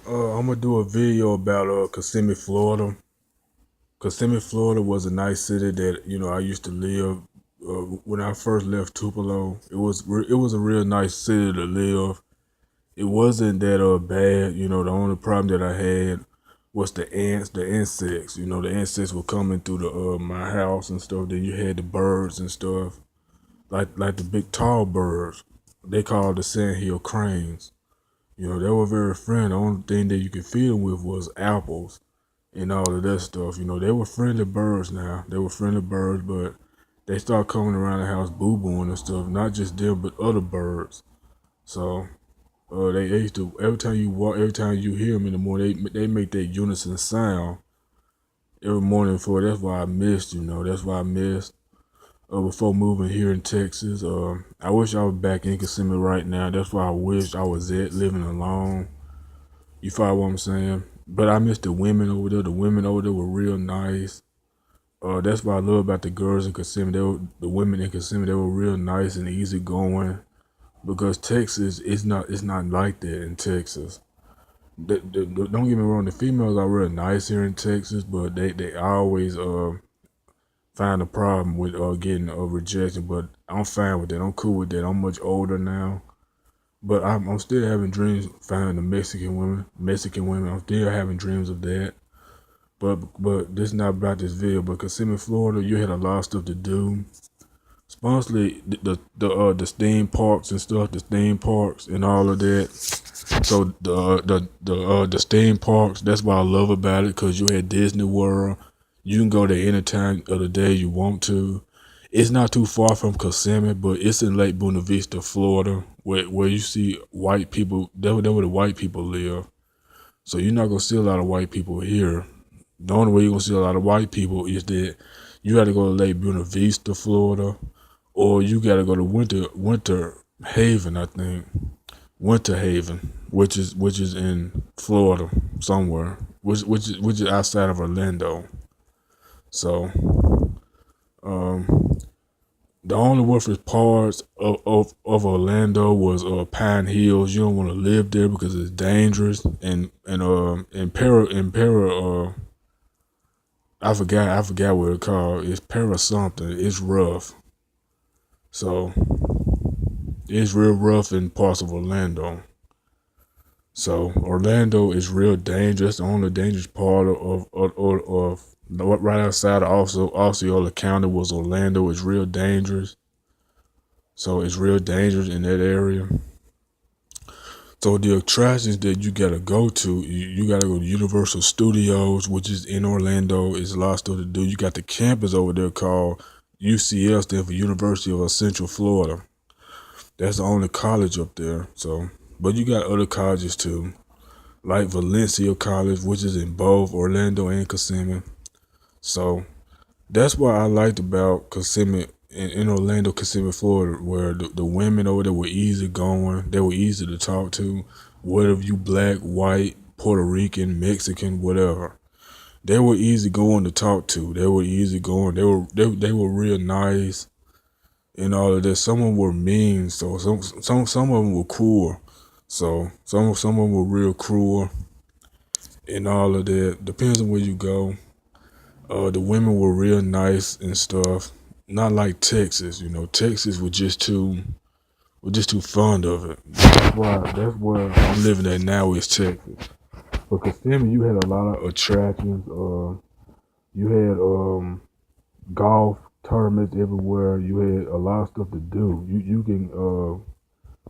I'm gonna do a video about Kissimmee, Florida. Kissimmee, Florida was a nice city that I used to live. When I first left Tupelo, it was a real nice city to live. It wasn't that bad. The only problem that I had was the ants, the insects. The insects were coming through the my house and stuff. Then you had the birds and stuff, like the big tall birds. They called the sandhill cranes. They were very friendly. The only thing that you could feed them with was apples and all of that stuff. They were friendly birds now. They were friendly birds, but they start coming around the house boo-booing and stuff. Not just them, but other birds. So they used to, every time you walk, every time you hear them in the morning, they make that unison sound every morning for. That's why I missed, That's why I missed before moving here in Texas. I wish I was back in Kissimmee right now. That's why I wish I was at, living alone. You follow what I'm saying? But I miss the women over there. The women over there were real nice. That's what I love about the girls in Kissimmee. The women in Kissimmee. They were real nice and easygoing. Because Texas is not. It's not like that in Texas. Don't get me wrong. The females are real nice here in Texas, but they always find a problem with getting rejection. But I'm fine with that. I'm cool with that. I'm much older now. But I'm still having dreams finding the Mexican women. Mexican women. I'm still having dreams of that. But this is not about this video. But Kissimmee, Florida, you had a lot of stuff to do. Especially the theme parks and stuff, the theme parks and all of that. So the theme parks, that's what I love about it, because you had Disney World. You can go there any time of the day you want to. It's not too far from Kissimmee, but it's in Lake Buena Vista, Florida, where you see white people. That's where the white people live. So you're not gonna see a lot of white people here. The only way you're gonna see a lot of white people is that you got to go to Lake Buena Vista, Florida, or you got to go to Winter Haven, I think. Winter Haven, which is in Florida somewhere, which is outside of Orlando. So the only worthless parts of Orlando was Pine Hills. You don't want to live there because it's dangerous, and I forgot what it's called. It's para something. It's rough. So it's real rough in parts of Orlando. So Orlando is real dangerous. The only dangerous part of right outside of Osceola County was Orlando. It's real dangerous. So it's real dangerous in that area. So the attractions that you gotta go to, you gotta go to Universal Studios, which is in Orlando. It's a lot of stuff to do. You got the campus over there called UCF, stand for University of Central Florida. That's the only college up there. So, but you got other colleges too, like Valencia College, which is in both Orlando and Kissimmee. So that's what I liked about Kissimmee in Orlando, Kissimmee, Florida, where the women over there were easy going. They were easy to talk to. Whether you black, white, Puerto Rican, Mexican, whatever, they were easy going to talk to. They were easy going. They were real nice and all of that. Some of them were mean, so some of them were cruel. So some of them were real cruel and all of that. Depends on where you go. The women were real nice and stuff. Not like Texas, Texas was just too fond of it. That's where I'm living at now is Texas. But Kissimmee, you had a lot of attractions. You had golf tournaments everywhere. You had a lot of stuff to do. You can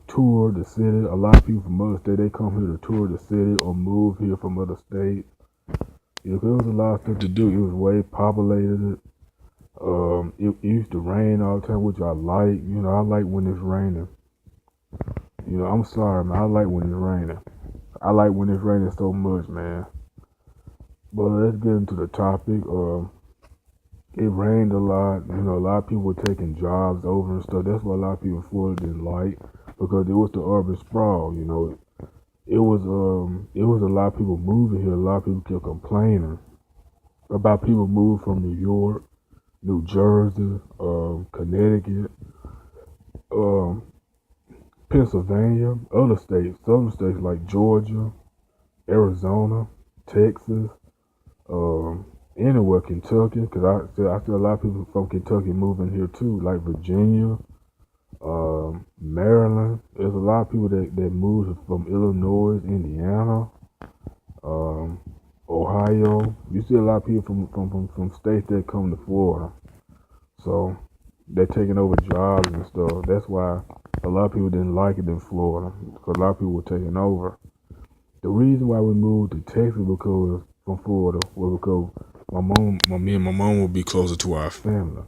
tour the city. A lot of people from other states, they come here to tour the city or move here from other states. Yeah, there was a lot of stuff to do. It was way populated. It used to rain all the time, which I like. I like when it's raining. I'm sorry, man. I like when it's raining. I like when it's raining so much, man. But let's get into the topic. It rained a lot. A lot of people were taking jobs over and stuff. That's what a lot of people in Florida didn't like, because it was the urban sprawl. It was a lot of people moving here. A lot of people kept complaining about people moving from New York, New Jersey, Connecticut, um, Pennsylvania, other states, southern states like Georgia, Arizona, Texas, anywhere, Kentucky, because I see a lot of people from Kentucky moving here too, like Virginia, Maryland. There's a lot of people that moved from Illinois, Indiana, um, Ohio. You see a lot of people from states that come to Florida. So they're taking over jobs and stuff. That's why a lot of people didn't like it in Florida, because a lot of people were taking over. The reason why we moved to Texas because from Florida was because me and my mom would be closer to our family.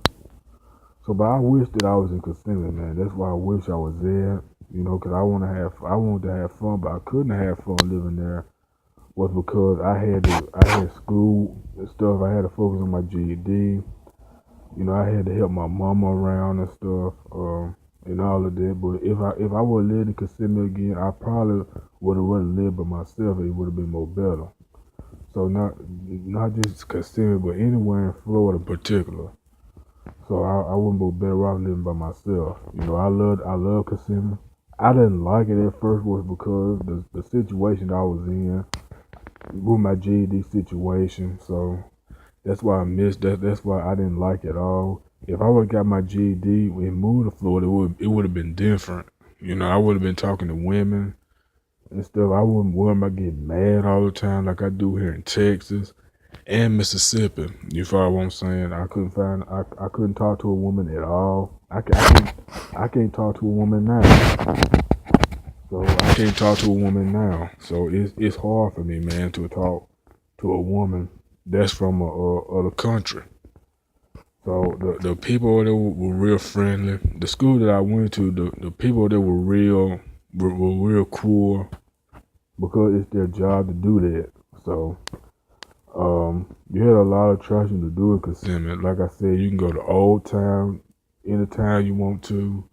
So, but I wish that I was in Kissimmee, man. That's why I wish I was there. Because I wanted to have fun, but I couldn't have fun living there. Was because I had school and stuff. I had to focus on my GED. I had to help my mama around and stuff, and all of that. But if I would have lived in Kissimmee again, I probably would have rather lived by myself. It would have been more better. So not just Kissimmee, but anywhere in Florida in particular. So I wouldn't be better off living by myself. I love Kissimmee. I didn't like it at first was because the situation I was in with my GED situation. So that's why I missed that. That's why I didn't like it at all. If I would have got my GED and moved to Florida, it would have been different. I would have been talking to women and stuff. I wouldn't worry about getting mad all the time like I do here in Texas and Mississippi. You follow what I'm saying? I couldn't talk to a woman at all. I can't talk to a woman now. So I can't talk to a woman now. So it's hard for me, man, to talk to a woman that's from a other country. So the people that were real friendly. The school that I went to, the people that were real cool because it's their job to do that. So you had a lot of attraction to do it, Kissimmee. Like I said, you can go to Old Town anytime you want to.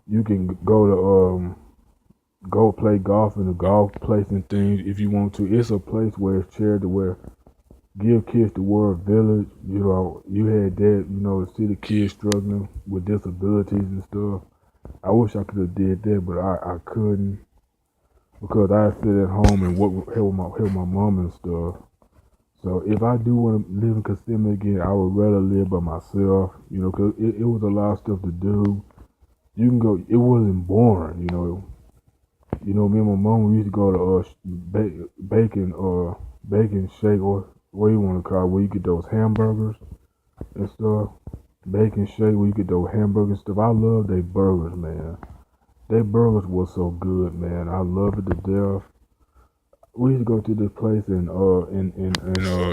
You can go play golf in the golf place and things if you want to. It's a place where it's charity where Give Kids the World Village. You had that, to see the kids struggling with disabilities and stuff. I wish I could have did that, but I couldn't because I sit at home and help my mom and stuff. So if I do want to live in Kissimmee again, I would rather live by myself, because it was a lot of stuff to do. You can go, it wasn't boring. Me and my mom we used to go to bacon shake, or what you want to call it, where you get those hamburgers and stuff. Bacon shake, where you get those hamburgers and stuff. I love their burgers, man. Their burgers was so good, man. I love it to death. We used to go to this place in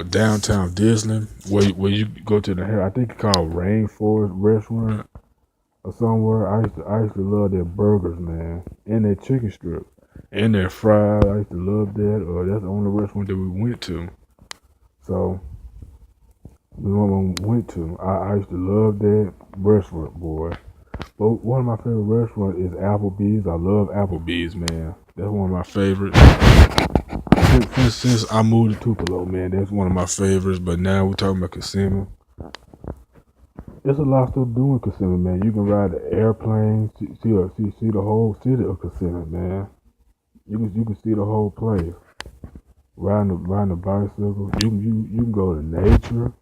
downtown Disney, where you go to I think it's called Rainforest Restaurant or somewhere. I used to love their burgers, man, and their chicken strips and their fries. I used to love that. That's the only restaurant that we went to. So we went to. I used to love that restaurant, boy. But one of my favorite restaurants is Applebee's. I love Applebee's, man. That's one of my favorites. Since I moved to Tupelo, man, that's one of my favorites. But now we're talking about Kissimmee. There's a lot of stuff to do in Kissimmee, man. You can ride the airplane, see the whole city of Kissimmee, man. You can see the whole place. Riding the bicycle. You can go to nature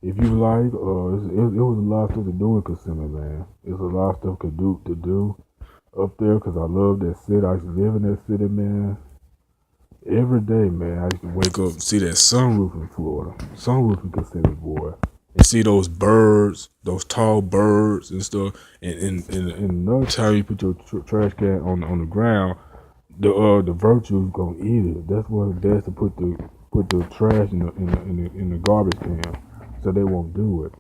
if you like. It was a lot of stuff to do in Kissimmee, man. It's a lot of stuff to do up there because I love that city. I used to live in that city, man. Every day, man, I used to wake up and see that sunroof in Florida. Sunroof in Kissimmee, boy. And see those birds, those tall birds and stuff. And another time you put your trash can on the ground, the virtue's gonna eat it. That's why it's best to put the trash in the garbage can, so they won't do it.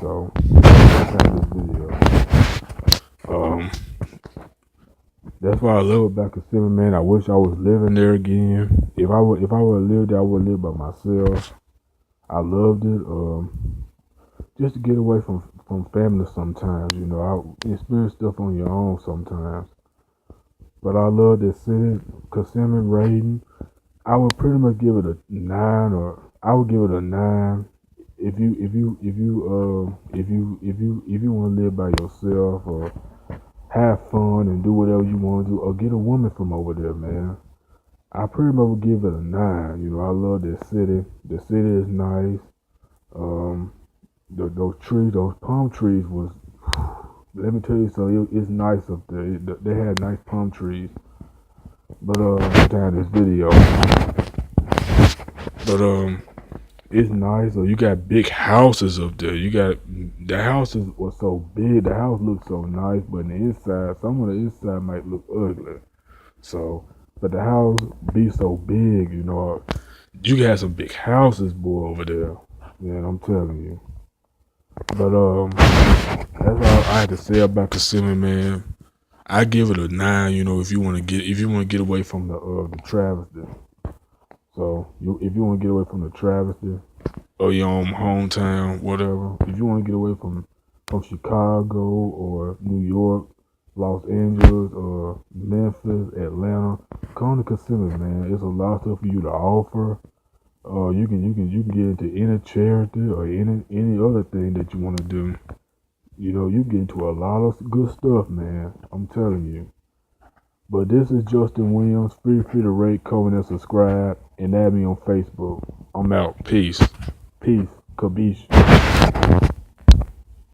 So that's this video. That's why I love about Kissimmee, man. I wish I was living there again. If I would have lived there, I would live by myself. I loved it. Just to get away from family sometimes, I experience stuff on your own sometimes. But I love this city, Kissimmee rating. I would pretty much give it a 9, or I would give it a 9. If you want to live by yourself or have fun and do whatever you want to do, or get a woman from over there, man. I pretty much would give it a 9. You know, I love this city. The city is nice. Um, those trees, those palm trees was. Let me tell you something. It's nice up there. They had nice palm trees. But down this video. But it's nice. You got big houses up there. You got the houses were so big. The house looks so nice, but in the inside, some of the inside might look ugly. So, but the house be so big, you know. You got some big houses, boy, over there. Yeah, I'm telling you. But that's all I had to say about Kissimmee, man. I give it a 9. You know, if you want to get away from the travesty. So, if you want to get away from the travesty or your own hometown, whatever. If you want to get away from Chicago or New York, Los Angeles or Memphis, Atlanta, come to Kissimmee, man. It's a lot of stuff for you to offer. You can get into any charity or any other thing that you want to do. You know, you get into a lot of good stuff, man. I'm telling you. But this is Justin Williams. Feel free to rate, comment, and subscribe, and add me on Facebook. I'm out. Peace. Peace. Kabish.